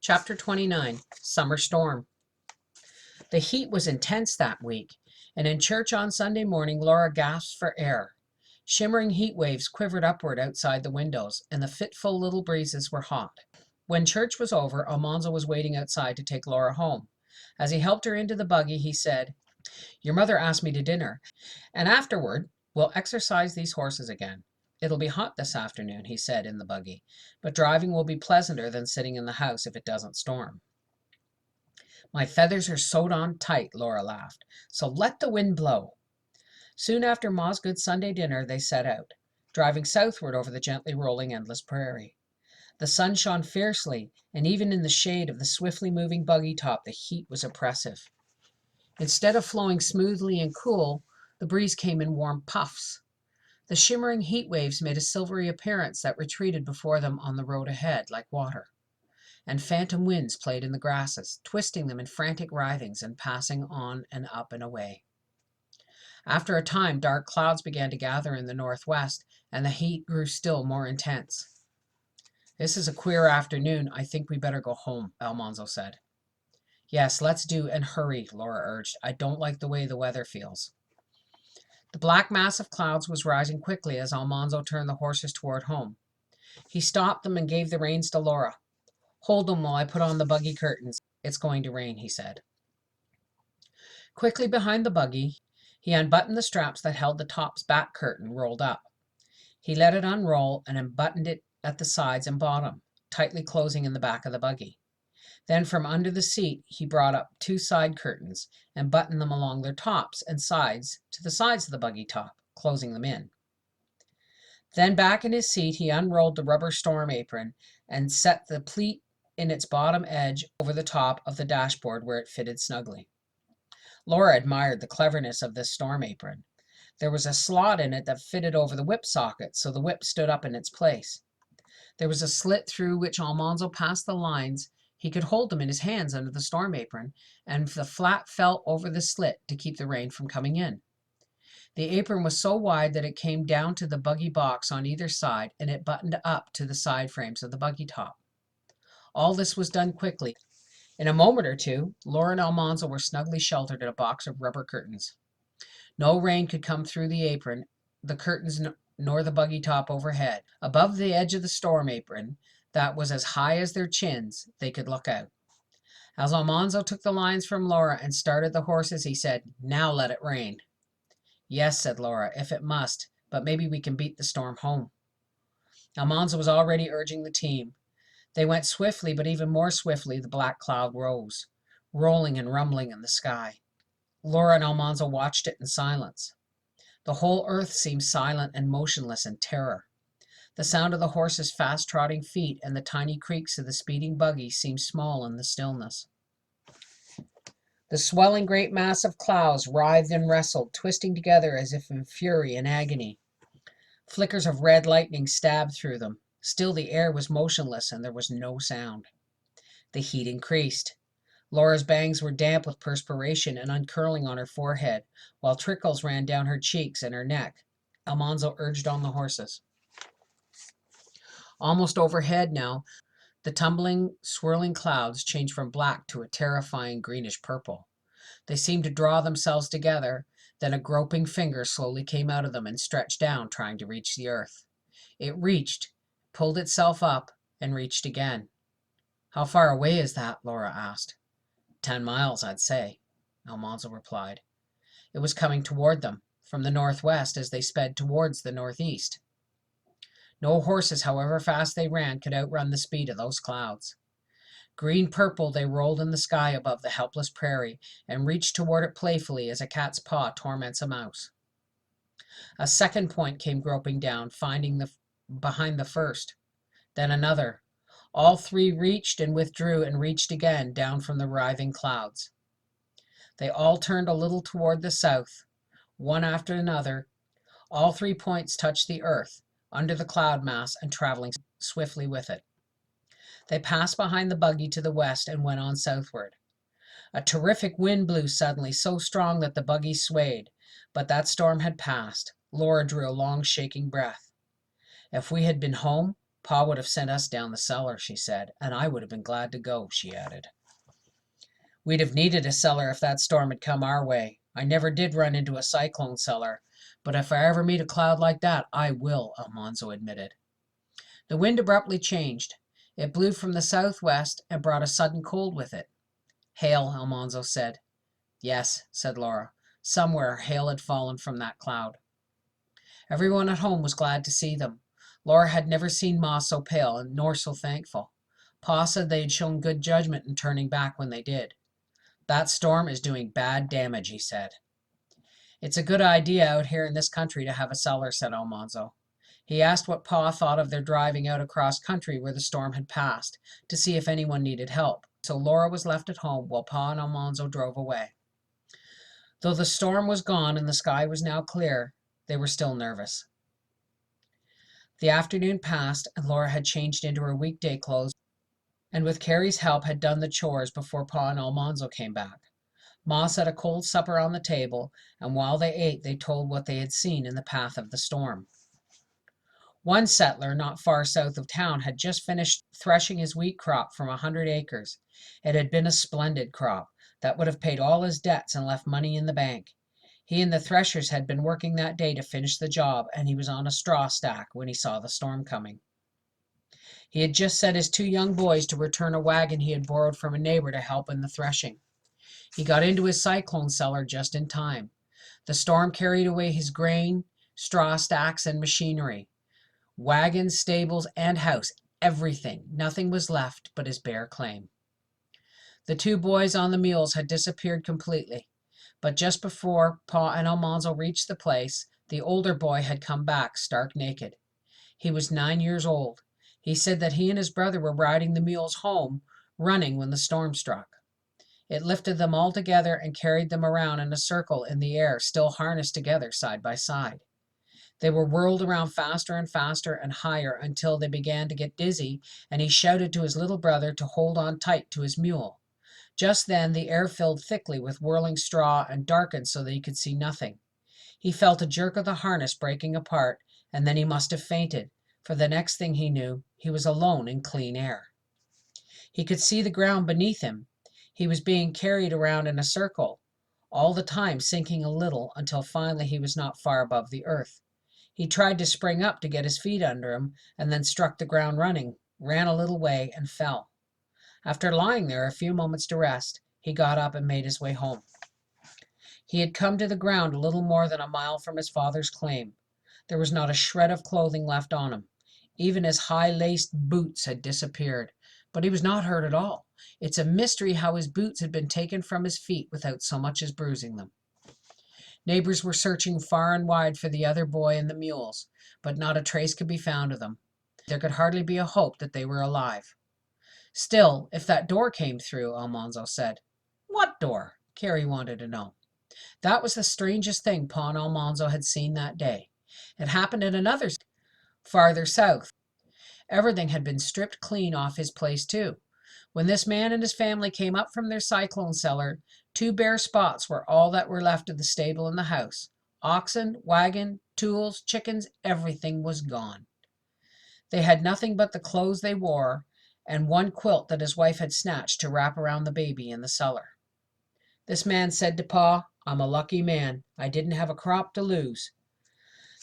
Chapter 29, Summer Storm. The heat was intense that week, and in church on Sunday morning, Laura gasped for air. Shimmering heat waves quivered upward outside the windows, and the fitful little breezes were hot. When church was over, Almanzo was waiting outside to take Laura home. As he helped her into the buggy, he said, "Your mother asked me to dinner, and afterward we'll exercise these horses again. It'll be hot this afternoon," he said in the buggy, "but driving will be pleasanter than sitting in the house if it doesn't storm." "My feathers are sewed on tight," Laura laughed, "so let the wind blow." Soon after Ma's good Sunday dinner, they set out, driving southward over the gently rolling endless prairie. The sun shone fiercely, and even in the shade of the swiftly moving buggy top, the heat was oppressive. Instead of flowing smoothly and cool, the breeze came in warm puffs. The shimmering heat waves made a silvery appearance that retreated before them on the road ahead like water, and phantom winds played in the grasses, twisting them in frantic writhings and passing on and up and away. After a time, dark clouds began to gather in the northwest, and the heat grew still more intense. "This is a queer afternoon. I think we better go home," Almanzo said. "Yes, let's do, and hurry," Laura urged. "I don't like the way the weather feels." The black mass of clouds was rising quickly as Almanzo turned the horses toward home. He stopped them and gave the reins to Laura. "Hold them while I put on the buggy curtains. It's going to rain," he said. Quickly behind the buggy, he unbuttoned the straps that held the top's back curtain rolled up. He let it unroll and unbuttoned it at the sides and bottom, tightly closing in the back of the buggy. Then from under the seat he brought up two side curtains and buttoned them along their tops and sides to the sides of the buggy top, closing them in. Then back in his seat he unrolled the rubber storm apron and set the pleat in its bottom edge over the top of the dashboard where it fitted snugly. Laura admired the cleverness of this storm apron. There was a slot in it that fitted over the whip socket, so the whip stood up in its place. There was a slit through which Almanzo passed the lines. He could hold them in his hands under the storm apron, and the flap fell over the slit to keep the rain from coming in. The apron was so wide that it came down to the buggy box on either side, and it buttoned up to the side frames of the buggy top. All this was done quickly. In a moment or two, Laura and Almanzo were snugly sheltered in a box of rubber curtains. No rain could come through the apron, the curtains, nor the buggy top overhead. Above the edge of the storm apron, that was as high as their chins, they could look out. As Almanzo took the lines from Laura and started the horses, he said, "Now let it rain." "Yes," said Laura, "if it must, but maybe we can beat the storm home." Almanzo was already urging the team. They went swiftly, but even more swiftly the black cloud rose, rolling and rumbling in the sky. Laura and Almanzo watched it in silence. The whole earth seemed silent and motionless in terror. The sound of the horses' fast-trotting feet and the tiny creaks of the speeding buggy seemed small in the stillness. The swelling great mass of clouds writhed and wrestled, twisting together as if in fury and agony. Flickers of red lightning stabbed through them. Still the air was motionless and there was no sound. The heat increased. Laura's bangs were damp with perspiration and uncurling on her forehead, while trickles ran down her cheeks and her neck. Almanzo urged on the horses. Almost overhead now, the tumbling, swirling clouds changed from black to a terrifying greenish purple. They seemed to draw themselves together, then a groping finger slowly came out of them and stretched down, trying to reach the earth. It reached, pulled itself up, and reached again. "How far away is that?" Laura asked. 10 miles, I'd say," Almanzo replied. It was coming toward them, from the northwest as they sped towards the northeast. No horses, however fast they ran, could outrun the speed of those clouds. Green-purple they rolled in the sky above the helpless prairie, and reached toward it playfully as a cat's paw torments a mouse. A second point came groping down, finding behind the first. Then another. All three reached and withdrew and reached again down from the writhing clouds. They all turned a little toward the south, one after another. All 3 points touched the earth, under the cloud mass and traveling swiftly with it. They passed behind the buggy to the west and went on southward. A terrific wind blew suddenly, so strong that the buggy swayed, but that storm had passed. Laura drew a long shaking breath. If we had been home, Pa would have sent us down the cellar, she said, and I would have been glad to go, she added. We'd have needed a cellar if that storm had come our way. I never did run into a cyclone cellar, but if I ever meet a cloud like that, I will, Almanzo admitted. The wind abruptly changed. It blew from the southwest and brought a sudden cold with it. Hail, Almanzo said. Yes, said Laura. Somewhere hail had fallen from that cloud. Everyone at home was glad to see them. Laura had never seen Ma so pale nor so thankful. Pa said they had shown good judgment in turning back when they did. That storm is doing bad damage, he said. It's a good idea out here in this country to have a cellar, said Almanzo. He asked what Pa thought of their driving out across country where the storm had passed, to see if anyone needed help. So Laura was left at home while Pa and Almanzo drove away. Though the storm was gone and the sky was now clear, they were still nervous. The afternoon passed, and Laura had changed into her weekday clothes, and with Carrie's help had done the chores before Pa and Almanzo came back. Ma set a cold supper on the table, and while they ate they told what they had seen in the path of the storm. One settler not far south of town had just finished threshing his wheat crop from 100 acres. It had been a splendid crop that would have paid all his debts and left money in the bank. He and the threshers had been working that day to finish the job, and he was on a straw stack when he saw the storm coming. He had just set his 2 young boys to return a wagon he had borrowed from a neighbor to help in the threshing. He got into his cyclone cellar just in time. The storm carried away his grain, straw stacks, and machinery. Wagons, stables, and house, everything. Nothing was left but his bare claim. The 2 boys on the mules had disappeared completely, but just before Pa and Almanzo reached the place, the older boy had come back stark naked. He was 9 years old. He said that he and his brother were riding the mules home, running when the storm struck. It lifted them all together and carried them around in a circle in the air, still harnessed together side by side. They were whirled around faster and faster and higher until they began to get dizzy, and he shouted to his little brother to hold on tight to his mule. Just then the air filled thickly with whirling straw and darkened so that he could see nothing. He felt a jerk of the harness breaking apart, and then he must have fainted, for the next thing he knew, he was alone in clean air. He could see the ground beneath him. He was being carried around in a circle, all the time sinking a little until finally he was not far above the earth. He tried to spring up to get his feet under him, and then struck the ground running, ran a little way, and fell. After lying there a few moments to rest, he got up and made his way home. He had come to the ground a little more than a mile from his father's claim. There was not a shred of clothing left on him. Even his high-laced boots had disappeared, but he was not hurt at all. It's a mystery how his boots had been taken from his feet without so much as bruising them. Neighbors were searching far and wide for the other boy and the mules, but not a trace could be found of them. There could hardly be a hope that they were alive. Still, if that door came through, Almanzo said. What door? Carrie wanted to know. That was the strangest thing Pa and Almanzo had seen that day. It happened in another farther south. Everything had been stripped clean off his place too. When this man and his family came up from their cyclone cellar, 2 bare spots were all that were left of the stable and the house. Oxen, wagon, tools, chickens, everything was gone. They had nothing but the clothes they wore and one quilt that his wife had snatched to wrap around the baby in the cellar. This man said to Pa, I'm a lucky man. I didn't have a crop to lose.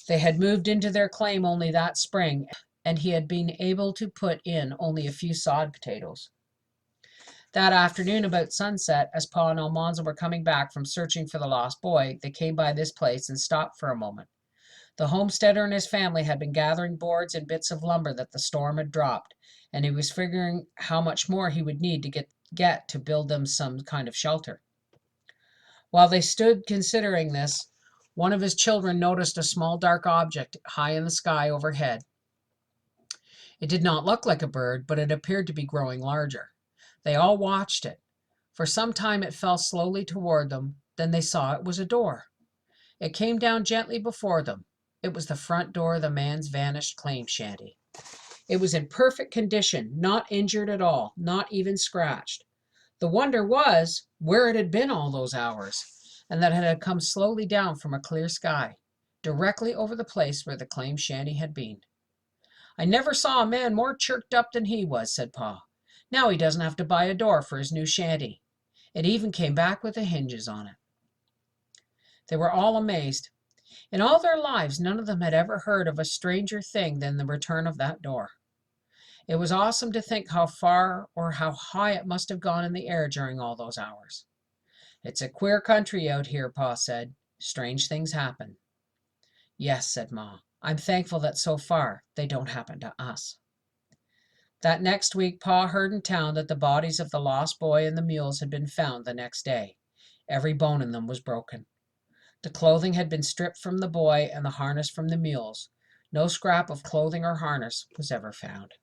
They had moved into their claim only that spring, and he had been able to put in only a few sod potatoes. That afternoon about sunset, as Pa and Almanzo were coming back from searching for the lost boy, they came by this place and stopped for a moment. The homesteader and his family had been gathering boards and bits of lumber that the storm had dropped, and he was figuring how much more he would need to get to build them some kind of shelter. While they stood considering this, one of his children noticed a small dark object high in the sky overhead. It did not look like a bird, but it appeared to be growing larger. They all watched it. For some time it fell slowly toward them. Then they saw it was a door. It came down gently before them. It was the front door of the man's vanished claim shanty. It was in perfect condition, not injured at all, not even scratched. The wonder was where it had been all those hours, and that it had come slowly down from a clear sky, directly over the place where the claim shanty had been. "I never saw a man more chirked up than he was," said Pa. "Now he doesn't have to buy a door for his new shanty. It even came back with the hinges on it." They were all amazed. In all their lives none of them had ever heard of a stranger thing than the return of that door. It was awesome to think how far or how high it must have gone in the air during all those hours. "It's a queer country out here," Pa said. "Strange things happen." "Yes," said Ma. "I'm thankful that so far they don't happen to us." That next week Pa heard in town that the bodies of the lost boy and the mules had been found the next day. Every bone in them was broken. The clothing had been stripped from the boy and the harness from the mules. No scrap of clothing or harness was ever found.